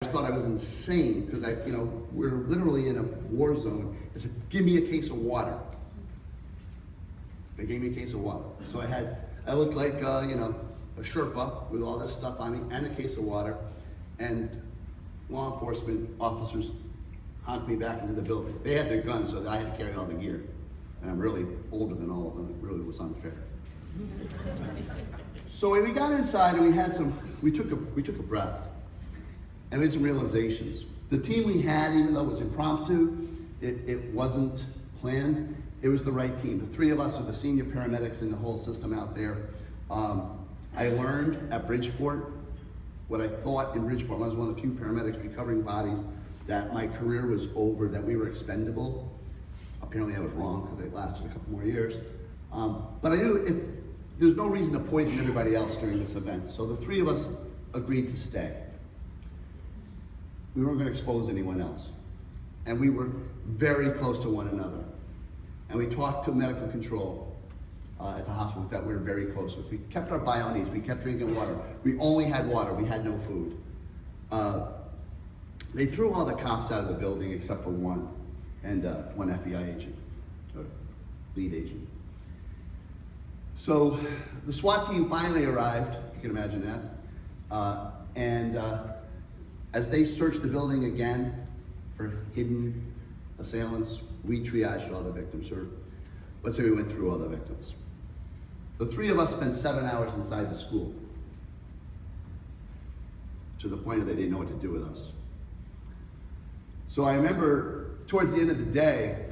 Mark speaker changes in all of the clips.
Speaker 1: just thought I was insane because we're literally in a war zone. I said, give me a case of water. They gave me a case of water. So I looked like, a Sherpa with all this stuff on me and a case of water. And law enforcement officers honked me back into the building. They had their guns, so I had to carry all the gear. And I'm really older than all of them. It really was unfair. So we got inside and we took a breath and made some realizations. The team we had, even though it was impromptu, it wasn't planned, it was the right team. The three of us are the senior paramedics in the whole system out there. I learned at Bridgeport what I thought in Bridgeport. I was one of the few paramedics recovering bodies that my career was over, that we were expendable. Apparently I was wrong because it lasted a couple more years. But I knew there's no reason to poison everybody else during this event. So the three of us agreed to stay. We weren't going to expose anyone else. And we were very close to one another. And we talked to medical control at the hospital that we were very close with. We kept our bio-needs, we kept drinking water. We only had water, we had no food. They threw all the cops out of the building except for one, and one FBI agent, or lead agent. So the SWAT team finally arrived, if you can imagine that, and as they searched the building again for hidden assailants, we triaged all the victims, or let's say we went through all the victims. The three of us spent 7 hours inside the school, to the point that they didn't know what to do with us. So I remember towards the end of the day,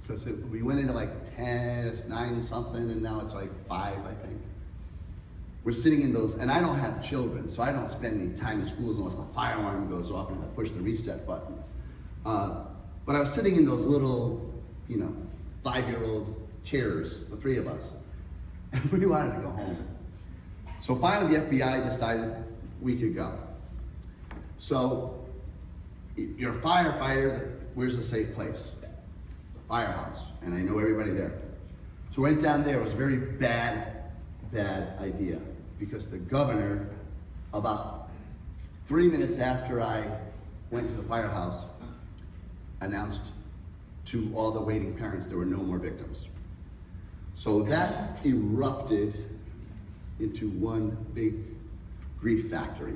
Speaker 1: because we went into like 10, it's 9 something, and now it's like 5, I think. We're sitting in those, and I don't have children, so I don't spend any time in schools unless the fire alarm goes off and I push the reset button. But I was sitting in those little, 5-year-old chairs, the three of us, and we wanted to go home. So finally the FBI decided we could go. So you're a firefighter, where's a safe place? The firehouse, and I know everybody there. So we went down there. It was a very bad idea, because the governor, about 3 minutes after I went to the firehouse, announced to all the waiting parents there were no more victims. So that erupted into one big grief factory.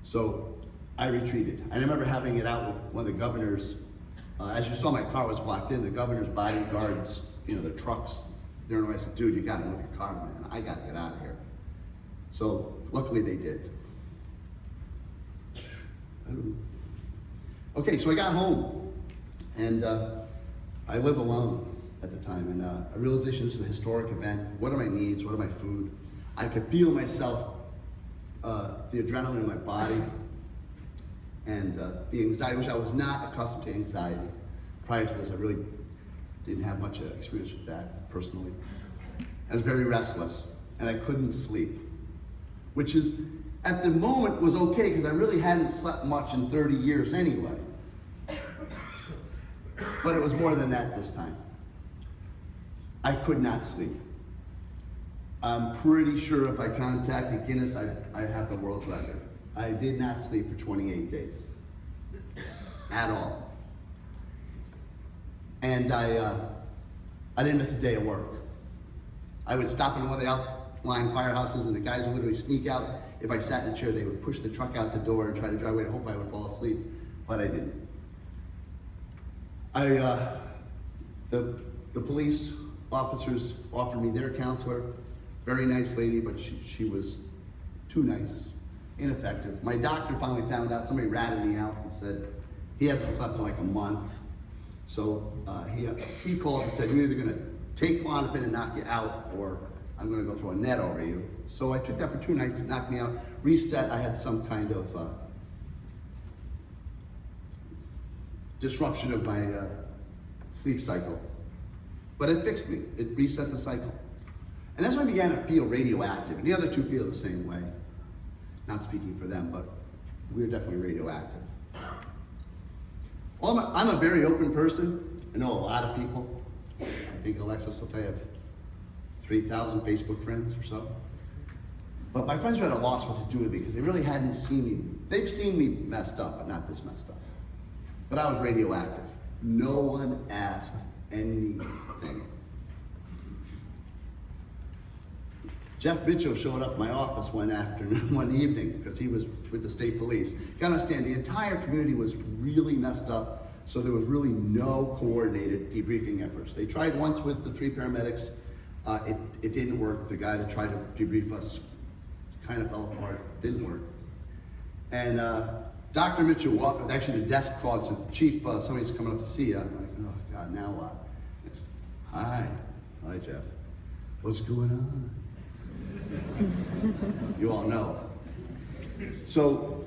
Speaker 1: So I retreated. I remember having it out with one of the governors. As you saw, my car was blocked in. The governor's bodyguards, the trucks, they're in. I said, dude, you gotta move your car, man. I gotta get out of here. So luckily they did. Okay, so I got home, and I live alone at the time, and a realization this is a historic event. What are my needs? What are my food? I could feel myself, the adrenaline in my body, and the anxiety, which I was not accustomed to anxiety. Prior to this, I really didn't have much experience with that personally. I was very restless, and I couldn't sleep, which is, at the moment, was okay, because I really hadn't slept much in 30 years anyway. But it was more than that this time. I could not sleep. I'm pretty sure if I contacted Guinness, I'd have the world record. I did not sleep for 28 days, at all. And I didn't miss a day of work. I would stop in one of the outlying firehouses, and the guys would literally sneak out. If I sat in a chair, they would push the truck out the door and try to drive away to hope I would fall asleep, but I didn't. The police officers offered me their counselor, very nice lady, but she was too nice, ineffective. My doctor finally found out, somebody ratted me out and said, he hasn't slept in like a month. So he called and said, you're either gonna take Klonopin and knock you out, or I'm gonna go throw a net over you. So I took that for 2 nights, it knocked me out, reset. I had some kind of disruption of my sleep cycle. But it fixed me, it reset the cycle. And that's when I began to feel radioactive, and the other two feel the same way. Not speaking for them, but we were definitely radioactive. I'm a very open person. I know a lot of people. I think Alexis will tell you I have 3,000 Facebook friends or so. But my friends were at a loss what to do with me because they really hadn't seen me. They've seen me messed up, but not this messed up. But I was radioactive. No one asked anything. Jeff Mitchell showed up at my office one afternoon, one evening, because he was with the state police. You gotta understand, the entire community was really messed up, so there was really no coordinated debriefing efforts. They tried once with the 3 paramedics. It didn't work. The guy that tried to debrief us kind of fell apart. Didn't work. And Dr. Mitchell walked, actually the desk called, said, Chief, somebody's coming up to see you. I'm like, oh God, now what? He goes, hi, Jeff. What's going on? You all know. So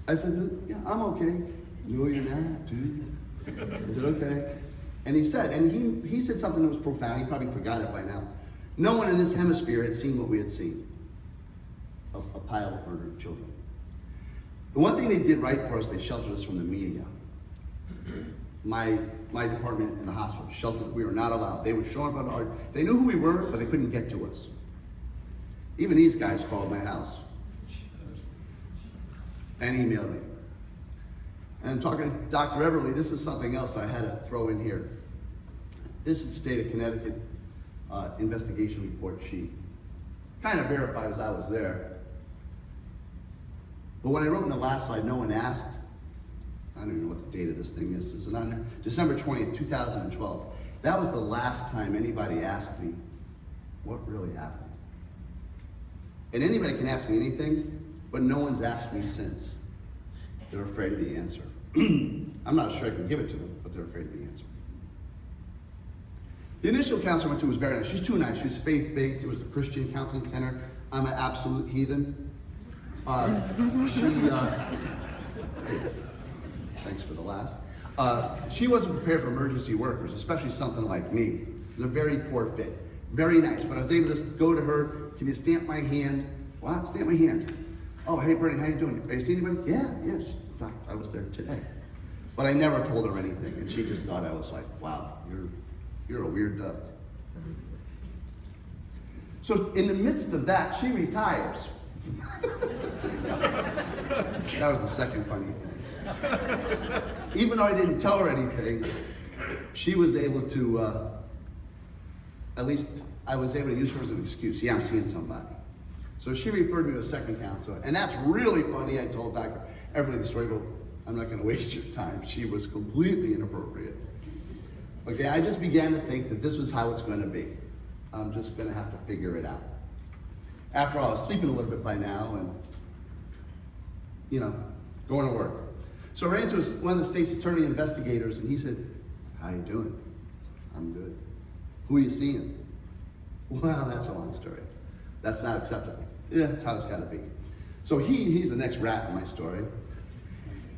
Speaker 1: I said, yeah, I'm okay. No, you're not, dude. I said, okay. And he said, and he said something that was profound. He probably forgot it by now. No one in this hemisphere had seen what we had seen. A pile of murdered children. The one thing they did right for us, they sheltered us from the media. My department in the hospital sheltered. We were not allowed. They would show up on our. They knew who we were, but they couldn't get to us. Even these guys called my house and emailed me. And talking to Dr. Everly, this is something else I had to throw in here. This is State of Connecticut investigation report sheet. Kind of verifies I was there. But when I wrote in the last slide, no one asked. I don't even know what the date of this thing is. Is it on there? December 20th, 2012. That was the last time anybody asked me what really happened. And anybody can ask me anything, but no one's asked me since. They're afraid of the answer. I'm not sure I can give it to them, but they're afraid of the answer. The initial counselor I went to was very nice. She's too nice. She was faith-based. It was a Christian counseling center. I'm an absolute heathen. Thanks for the laugh. She wasn't prepared for emergency workers, especially something like me. It was a very poor fit. Very nice, but I was able to go to her. Can you stamp my hand? What? Stamp my hand. Oh, hey, Bernie, how you doing? Have you seen anybody? Yeah. In fact, I was there today. But I never told her anything, and she just thought I was like, wow, you're a weird duck. So in the midst of that, she retires. That was the second funny thing. Even though I didn't tell her anything, she was able to, at least I was able to use her as an excuse. Yeah, I'm seeing somebody. So she referred me to a second counselor, and that's really funny. I told Dr. Everly the story, but I'm not going to waste your time. She was completely inappropriate. Okay, I just began to think that this was how it's going to be. I'm just going to have to figure it out. After all, I was sleeping a little bit by now and, going to work. So I ran into one of the state's attorney investigators, and he said, how you doing? I'm good. Who are you seeing? Well, that's a long story. That's not acceptable. Yeah, that's how it's got to be. So he's the next rat in my story.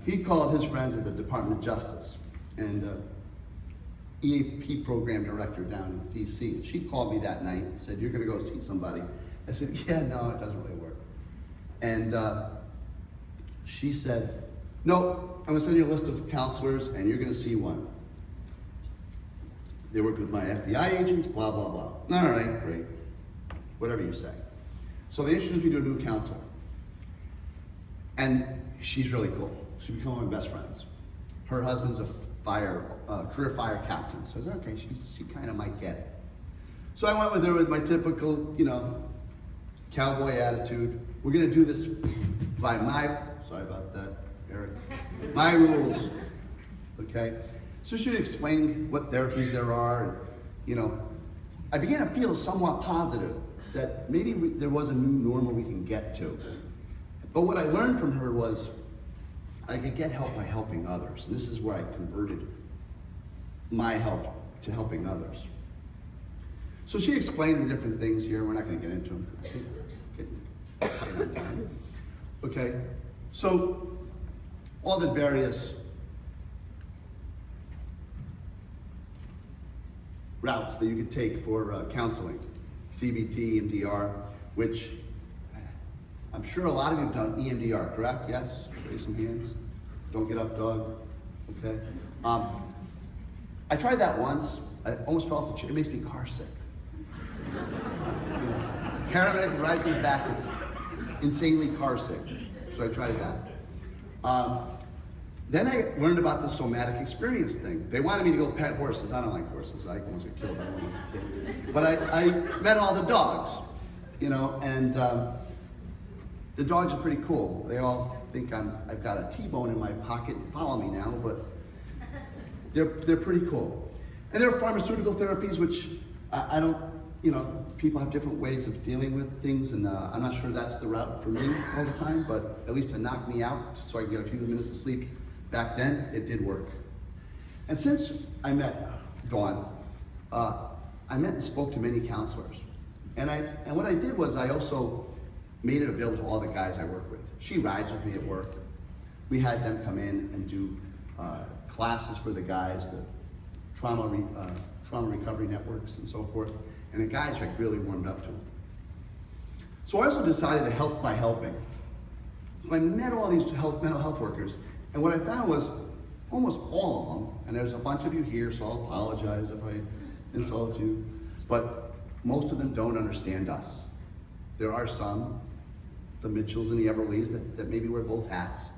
Speaker 1: He called his friends at the Department of Justice and EAP program director down in DC. And she called me that night and said, you're going to go see somebody. I said, yeah, no, it doesn't really work. And she said, no, I'm going to send you a list of counselors and you're going to see one. They work with my FBI agents, blah, blah, blah. All right, great. Whatever you say. So they introduced me to a new counselor. And she's really cool. She became one of my best friends. Her husband's a career fire captain. So I said, okay, she kind of might get it. So I went with her with my typical, cowboy attitude. We're going to do this by sorry about that, Eric, my rules, okay? So she explained what therapies there are. And, I began to feel somewhat positive that maybe there was a new normal we can get to. But what I learned from her was I could get help by helping others. And this is where I converted my help to helping others. So she explained the different things here. We're not going to get into them. I think we're getting on time. Okay, so all the various routes that you could take for counseling, CBT, EMDR, which I'm sure a lot of you have done EMDR, correct? Yes? Raise some hands. Don't get up, dog. Okay. I tried that once. I almost fell off the chair. It makes me car sick. Paramedic rising back. insanely car sick. So I tried that. Then I learned about the somatic experience thing. They wanted me to go pet horses. I don't like horses. I almost got killed by one as a kid. But I met all the dogs, you know, and the dogs are pretty cool. They all think I've got a T-bone in my pocket and follow me now, but they're pretty cool. And there are pharmaceutical therapies, which I don't, you know, people have different ways of dealing with things, and I'm not sure that's the route for me all the time, but at least to knock me out so I can get a few minutes of sleep, back then, it did work. And since I met Dawn, I met and spoke to many counselors. And what I did was I also made it available to all the guys I work with. She rides with me at work. We had them come in and do classes for the guys, the trauma recovery networks and so forth. And the guys like really warmed up to it. So I also decided to help by helping. I met all these mental health workers, and what I found was almost all of them, and there's a bunch of you here, so I'll apologize if I insult you, but most of them don't understand us. There are some, the Mitchells and the Everlys, that maybe wear both hats,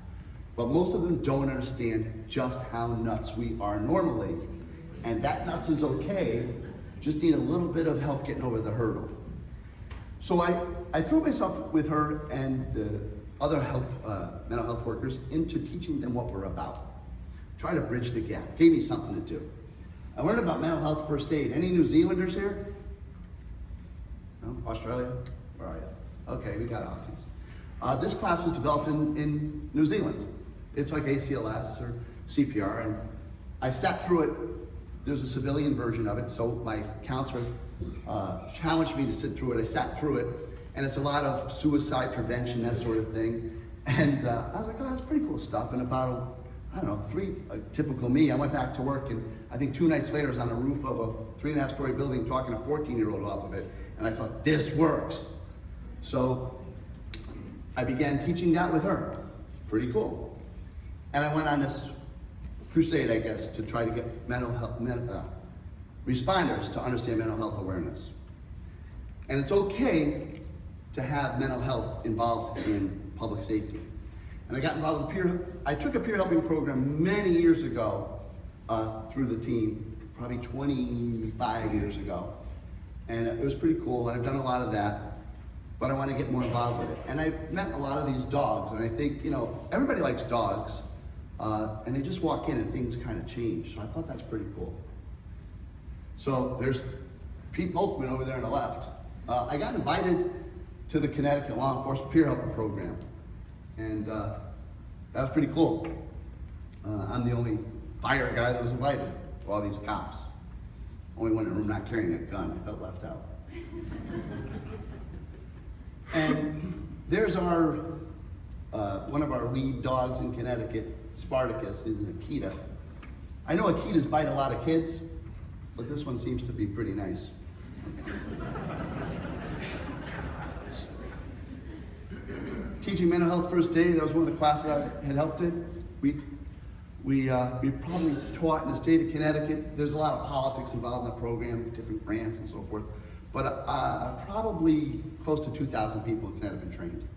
Speaker 1: but most of them don't understand just how nuts we are normally, and that nuts is okay, just need a little bit of help getting over the hurdle. So I threw myself with her and the other mental health workers into teaching them what we're about. Try to bridge the gap, gave me something to do. I learned about mental health first aid. Any New Zealanders here? No? Australia? Where are you? Okay, we got Aussies. This class was developed in New Zealand. It's like ACLS or CPR, and I sat through it. There's a civilian version of it, so my counselor challenged me to sit through it. I sat through it, and it's a lot of suicide prevention, that sort of thing. And I was like, oh, that's pretty cool stuff. And about, typical me, I went back to work, and I think 2 nights later I was on the roof of a 3.5-story building talking a 14-year-old off of it, and I thought, this works. So I began teaching that with her. Pretty cool. And I went on this crusade, I guess, to try to get mental health responders to understand mental health awareness. And it's okay to have mental health involved in public safety. And I got involved with I took a peer helping program many years ago through the team, probably 25 years ago. And it was pretty cool, and I've done a lot of that, but I want to get more involved with it. And I've met a lot of these dogs, and I think, you know, everybody likes dogs, and they just walk in and things kind of change. So I thought that's pretty cool. So there's Pete Volkman over there on the left. I got invited to the Connecticut Law Enforcement Peer Helper Program, and that was pretty cool. I'm the only fire guy that was invited to all these cops. Only one in the room not carrying a gun. I felt left out. And there's our one of our lead dogs in Connecticut, Spartacus, is an Akita. I know Akitas bite a lot of kids, but this one seems to be pretty nice. Teaching mental health first aid, that was one of the classes I had helped in. We probably taught in the state of Connecticut. There's a lot of politics involved in the program, different grants and so forth. But probably close to 2,000 people in Connecticut have been trained.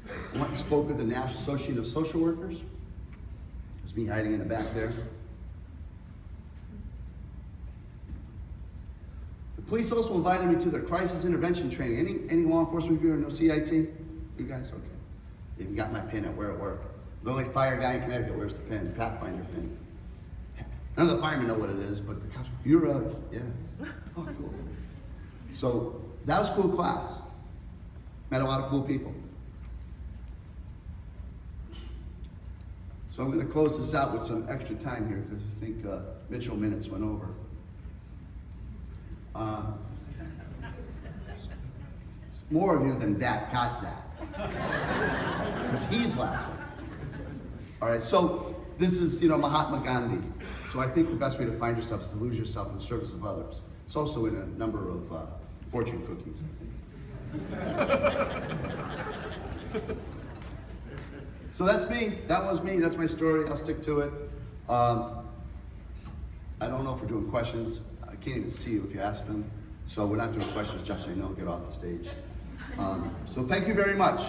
Speaker 1: I went and spoke with the National Association of Social Workers. There's me hiding in the back there. The police also invited me to their crisis intervention training. Any law enforcement here know CIT? You guys? Okay. You even got my pin at where at work. The only fire guy in Connecticut wears the pin, Pathfinder pin. None of the firemen know what it is, but the cops, you're yeah. Oh, cool. So that was a cool class. Met a lot of cool people. So I'm going to close this out with some extra time here because I think Mitchell minutes went over. More of you than that got that. Because he's laughing. All right, so this is, Mahatma Gandhi. So I think the best way to find yourself is to lose yourself in the service of others. It's also in a number of fortune cookies, I think. So that's me. That was me. That's my story. I'll stick to it. I don't know if we're doing questions. I can't even see you if you ask them. So we're not doing questions. Just so you know, get off the stage. So thank you very much.